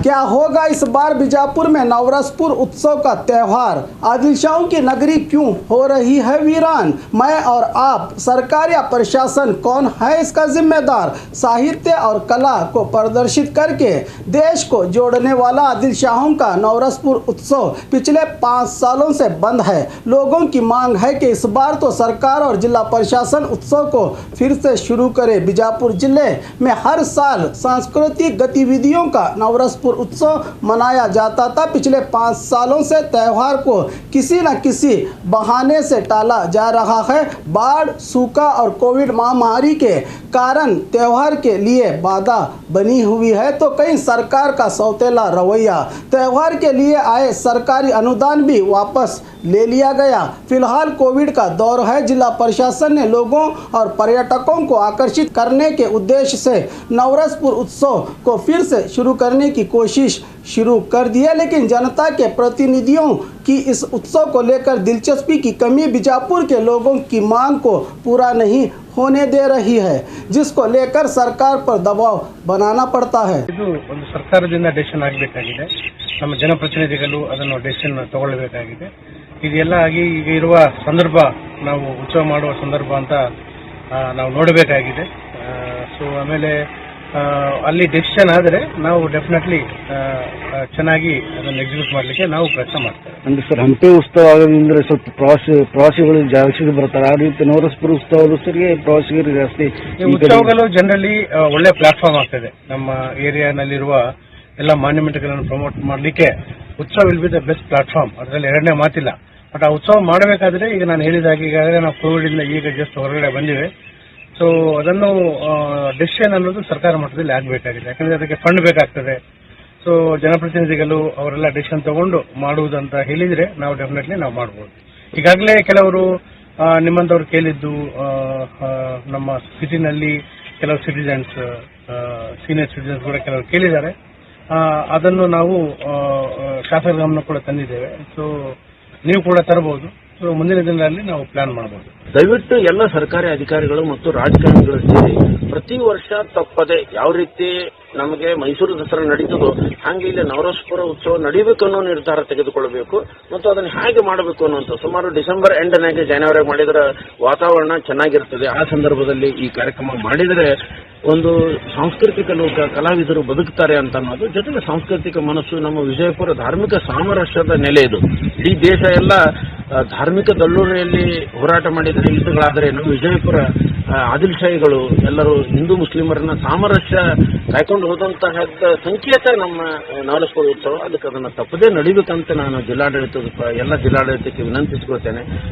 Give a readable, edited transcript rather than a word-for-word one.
क्या होगा इस बार बीजापुर में नवरसपुर उत्सव का त्यौहार? आदिलशाहों की नगरी क्यों हो रही है वीरान? मैं और आप, सरकार या प्रशासन, कौन है इसका जिम्मेदार? साहित्य और कला को प्रदर्शित करके देश को जोड़ने वाला आदिलशाहों का नवरसपुर उत्सव पिछले 5 सालों से बंद है। लोगों की मांग है कि इस बार तो सरकार और जिला प्रशासन उत्सव को फिर से शुरू करे। बीजापुर जिले में हर साल सांस्कृतिक गतिविधियों का नवरसपुर उत्सव मनाया जाता था। पिछले 5 सालों से त्यौहार को किसी न किसी बहाने से टाला जा रहा है। बाढ़, सूखा और कोविड महामारी के कारण त्यौहार के लिए बाधा बनी हुई है, तो कहीं सरकार का सौतेला रवैया। त्यौहार के लिए आए सरकारी अनुदान भी वापस ले लिया गया। फिलहाल कोविड का दौर है। जिला प्रशासन ने लोगों और पर्यटकों को आकर्षित करने के उद्देश्य से नवरसपुर उत्सव को फिर से शुरू करने की कोशिश शुरू कर दी है, लेकिन जनता के प्रतिनिधियों की इस उत्सव को लेकर दिलचस्पी की कमी बीजापुर के लोगों की मांग को पूरा नहीं होने दे रही है, जिसको लेकर सरकार पर दबाव बनाना पड़ता है। ಸರ್ಕಾರದಿಂದ ಡಿಸಿಷನ್ ಆಗಬೇಕಾಗಿದೆ। ನಮ್ಮ ಜನಪ್ರತಿನಿಧಿಗಳು ಅದನ್ನು ಡಿಸಿಷನ್ ತಗೊಳ್ಳಬೇಕಾಗಿದೆ। ಇದೆಲ್ಲ ಆಗಿ ಈಗ ಇರುವ ಸಂದರ್ಭ ನಾವು ಉತ್ಸವ ಮಾಡುವ ಸಂದರ್ಭ ಅಂತ ನಾವು ನೋಡಬೇಕಾಗಿದೆ। ಸೊ ಆಮೇಲೆ ಅಲ್ಲಿ ಡಿಸಿಷನ್ ಆದರೆ ನಾವು ಡೆಫಿನೆಟ್ಲಿ ಚೆನ್ನಾಗಿ ಅದನ್ನು ಎಕ್ಸಿಕ್ಯೂಟ್ ಮಾಡಲಿಕ್ಕೆ ನಾವು ಪ್ರಯತ್ನ ಮಾಡ್ತೇವೆ। ಅಂದ್ರೆ ಸರ್, ಹಂಪಿ ಉತ್ಸವ ಆಗೋದ್ರಿಂದ ಸ್ವಲ್ಪ ಪ್ರವಾಸಿಗಳು ಜಾಸ್ತಿ ಬರ್ತಾರೆ, ಆ ರೀತಿ ನವರಸಪುರ ಉತ್ಸವ ಸರಿಗೆ ಪ್ರವಾಸಿಗರು ಜಾಸ್ತಿ। ಉತ್ಸವಗಳು ಜನರಲಿ ಒಳ್ಳೆ ಪ್ಲಾಟ್ಫಾರ್ಮ್ ಆಗ್ತದೆ। ನಮ್ಮ ಏರಿಯಾನಲ್ಲಿರುವ ಎಲ್ಲ ಮಾನ್ಯುಮೆಂಟ್ಗಳನ್ನು ಪ್ರಮೋಟ್ ಮಾಡಲಿಕ್ಕೆ ಉತ್ಸವ will be the best platform, ಅದರಲ್ಲಿ ಎರಡನೇ ಮಾತಿಲ್ಲ। ಬಟ್ ಆ ಉತ್ಸವ ಮಾಡಬೇಕಾದ್ರೆ ಈಗ ನಾನು ಹೇಳಿದಾಗ ಈಗಾಗಲೇ ನಾವು ಕೋವಿಡ್ ಇಂದ ಈಗ ಜಸ್ಟ್ ಹೊರಗಡೆ ಬಂದಿವೆ। ಸೊ ಅದನ್ನು ಡಿಸಿಷನ್ ಅನ್ನೋದು ಸರ್ಕಾರ ಮಟ್ಟದಲ್ಲಿ ಆಗಬೇಕಾಗಿದೆ, ಯಾಕಂದ್ರೆ ಅದಕ್ಕೆ ಫಂಡ್ ಬೇಕಾಗ್ತದೆ। ಸೊ ಜನಪ್ರತಿನಿಧಿಗಳು ಅವರೆಲ್ಲ ಡಿಸಿಷನ್ ತಗೊಂಡು ಮಾಡುವುದಂತ ಹೇಳಿದ್ರೆ ನಾವು ಡೆಫಿನೆಟ್ಲಿ ನಾವು ಮಾಡಬಹುದು। ಈಗಾಗಲೇ ಕೆಲವರು ನಿಮ್ಮಂತವ್ರು ಕೇಳಿದ್ದು ನಮ್ಮ ಸಿಟಿನಲ್ಲಿ ಕೆಲವು ಸಿಟಿಜನ್ಸ್, ಸೀನಿಯರ್ ಸಿಟಿಜನ್ಸ್ ಕೂಡ ಕೆಲವರು ಕೇಳಿದ್ದಾರೆ। ಅದನ್ನು ನಾವು ಶಾಸಕರ ಗಮನ ಕೂಡ ತಂದಿದ್ದೇವೆ। ಸೊ ನೀವು ಕೂಡ ತರಬಹುದು। ಸೊ ಮುಂದಿನ ದಿನಗಳಲ್ಲಿ ನಾವು ಪ್ಲಾನ್ ಮಾಡಬಹುದು। ದಯವಿಟ್ಟು ಎಲ್ಲ ಸರ್ಕಾರಿ ಅಧಿಕಾರಿಗಳು ಮತ್ತು ರಾಜಕಾರಣಿಗಳು ಸೇರಿ ಪ್ರತಿ ವರ್ಷ ತಪ್ಪದೆ ಯಾವ ರೀತಿ ನಮಗೆ ಮೈಸೂರು ದಸರಾ ನಡೀತದೋ ಹಾಗೆ ಇಲ್ಲಿ ನವರಸಪುರ ಉತ್ಸವ ನಡೀಬೇಕು ಅನ್ನೋ ನಿರ್ಧಾರ ತೆಗೆದುಕೊಳ್ಳಬೇಕು ಮತ್ತು ಅದನ್ನು ಹೇಗೆ ಮಾಡಬೇಕು ಅನ್ನೋಂಥ ಸುಮಾರು ಡಿಸೆಂಬರ್ ಎಂಡ್ನಾಗೆ ಜನವರಿ ಮಾಡಿದರೆ ವಾತಾವರಣ ಚೆನ್ನಾಗಿರ್ತದೆ। ಆ ಸಂದರ್ಭದಲ್ಲಿ ಈ ಕಾರ್ಯಕ್ರಮ ಮಾಡಿದರೆ ಒಂದು ಸಾಂಸ್ಕೃತಿಕ ಲೋಕ, ಕಲಾವಿದರು ಬದುಕ್ತಾರೆ ಅಂತ ಅನ್ನೋದು, ಜೊತೆಗೆ ಸಾಂಸ್ಕೃತಿಕ ಮನಸ್ಸು, ನಮ್ಮ ವಿಜಯಪುರ ಧಾರ್ಮಿಕ ಸಾಮರಸ್ಯದ ನೆಲೆ ಇದು। ಇಡೀ ದೇಶ ಎಲ್ಲ ಧಾರ್ಮಿಕ ದಲ್ಲೂರಿಯಲ್ಲಿ ಹೋರಾಟ ಮಾಡಿದರೆ, ಯುದ್ಧಗಳಾದರೆ ನಮ್ಮ ವಿಜಯಪುರ ಆದಿಲ್ಶಾಹಿಗಳು ಎಲ್ಲರೂ ಹಿಂದೂ ಮುಸ್ಲಿಮರನ್ನ ಸಾಮರಸ್ಯ ಕಾಯ್ಕೊಂಡು ಹೋದಂತಹ ಸಂಕೇತ ನಮ್ಮ ನವರಸಪುರ ಉತ್ಸವ। ಅದಕ್ಕೆ ಅದನ್ನು ತಪ್ಪದೇ ನಡೀಬೇಕಂತ ನಾನು ಎಲ್ಲ ಜಿಲ್ಲಾಡಳಿತಕ್ಕೆ ವಿನಂತಿಸಿಕೊಳ್ತೇನೆ।